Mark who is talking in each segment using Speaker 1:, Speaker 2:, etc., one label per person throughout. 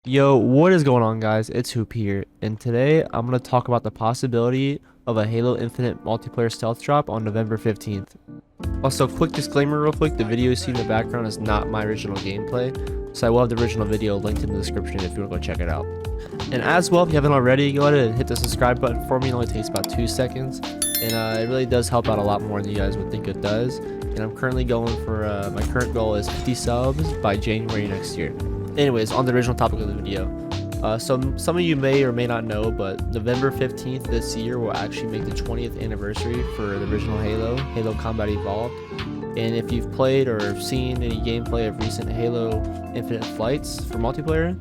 Speaker 1: Yo, what is going on, guys? It's Hoop here, and today I'm going to talk about the possibility of a Halo Infinite multiplayer stealth drop on November 15th. Also, quick disclaimer real quick, the video you see in the background is not my original gameplay, so I will have the original video linked in the description if you want to go check it out. And as well, if you haven't already, go ahead and hit the subscribe button for me. It only takes about 2 seconds, and it really does help out a lot more than you guys would think it does. And I'm currently going for, my current goal is 50 subs by January next year. Anyways, on the original topic of the video, some of you may or may not know, but November 15th this year will actually make the 20th anniversary for the original Halo Combat Evolved. And if you've played or seen any gameplay of recent Halo Infinite flights for multiplayer,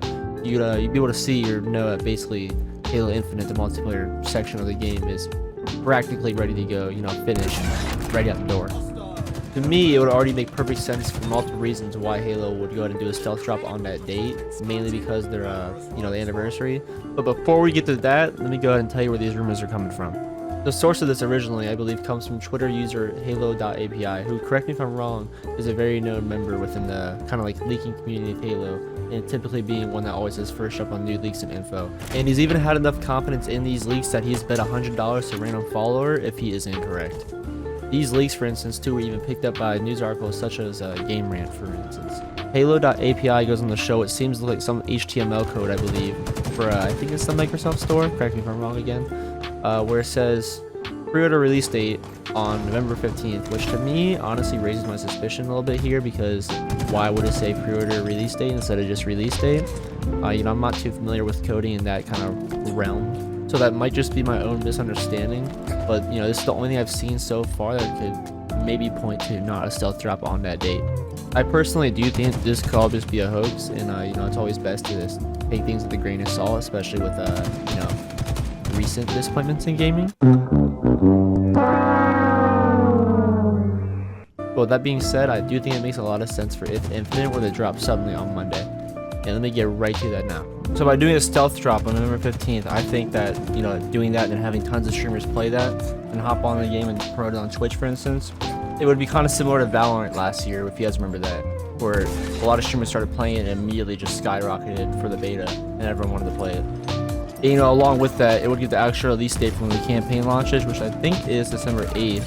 Speaker 1: you'd be able to see or know that basically Halo Infinite, the multiplayer section of the game, is practically ready to go, finished, ready out the door. To me, it would already make perfect sense for multiple reasons why Halo would go ahead and do a stealth drop on that date, mainly because they're, the anniversary. But before we get to that, let me go ahead and tell you where these rumors are coming from. The source of this originally, I believe, comes from Twitter user Halo.api, who, correct me if I'm wrong, is a very known member within the kind of like leaking community of Halo, and typically being one that always is first up on new leaks and info. And he's even had enough confidence in these leaks that he's bet $100 to a random follower if he is incorrect. These leaks, for instance, too, were even picked up by news articles such as Game Rant, for instance. Halo.api goes on the show. It seems like some HTML code, I believe, for I think it's the Microsoft Store. Correct me if I'm wrong again. Where it says pre-order release date on November 15th, which to me honestly raises my suspicion a little bit here, because why would it say pre-order release date instead of just release date? I'm not too familiar with coding in that kind of realm, so that might just be my own misunderstanding. But this is the only thing I've seen so far that could maybe point to not a stealth drop on that date. I personally do think this could all just be a hoax, and it's always best to just take things with a grain of salt, especially with recent disappointments in gaming. Well, that being said, I do think it makes a lot of sense for if Infinite were to drop suddenly on Monday. And let me get right to that now. So by doing a stealth drop on November 15th, I think that, doing that and having tons of streamers play that and hop on the game and promote it on Twitch, for instance, it would be kind of similar to Valorant last year, if you guys remember that, where a lot of streamers started playing it and immediately just skyrocketed for the beta and everyone wanted to play it. And, along with that, it would give the actual release date from when the campaign launches, which I think is December 8th,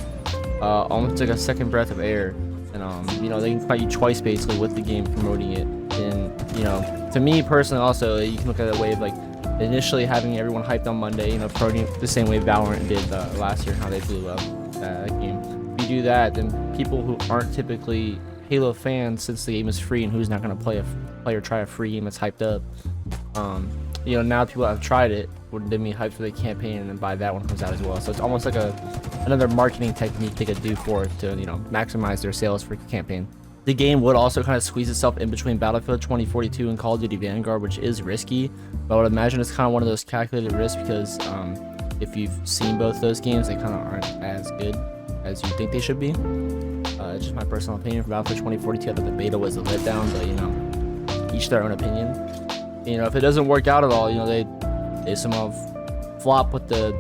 Speaker 1: almost like a second breath of air. And, they can fight you twice basically with the game promoting it. And, to me personally also, you can look at it a way of like initially having everyone hyped on Monday, promoting it the same way Valorant did last year, how they blew up that game. If you do that, then people who aren't typically Halo fans, since the game is free and who's not going to play or try a free game that's hyped up, now people that have tried it would then be hyped for the campaign, and then by that one comes out as well. So it's almost like another marketing technique they could do for it to maximize their sales for the campaign. The game would also kind of squeeze itself in between Battlefield 2042 and Call of Duty Vanguard, which is risky, but I would imagine it's kind of one of those calculated risks, because if you've seen both those games, they kind of aren't as good as you think they should be. It's just my personal opinion. For Battlefield 2042, I thought the beta was a letdown, but each their own opinion. If it doesn't work out at all, they somehow flop with the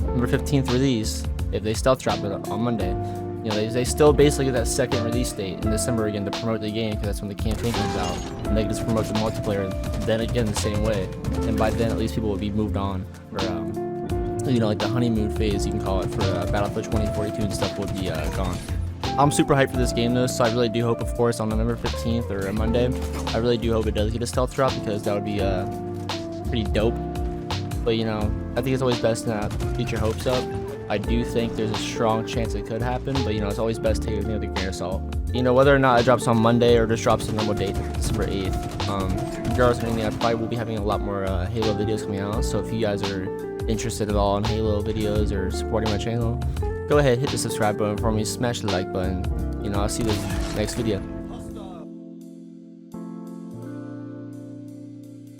Speaker 1: November 15th release. If they stealth drop it on Monday, they still basically get that second release date in December again to promote the game, because that's when the campaign comes out, and they can just promote the multiplayer then again the same way. And by then, at least people will be moved on, or like the honeymoon phase, you can call it, for Battlefield 2042 and stuff will be gone. I'm super hyped for this game though, so I really do hope, of course, on November 15th or Monday, I really do hope it does get a stealth drop, because that would be pretty dope. But I think it's always best to not get your hopes up. I do think there's a strong chance it could happen, but it's always best to take it with a grain of salt. Whether or not it drops on Monday or just drops a normal date, December 8th. Regardless of anything, I probably will be having a lot more Halo videos coming out, so if you guys are interested at all in Halo videos or supporting my channel, go ahead, hit the subscribe button for me, smash the like button. I'll see you in the next video.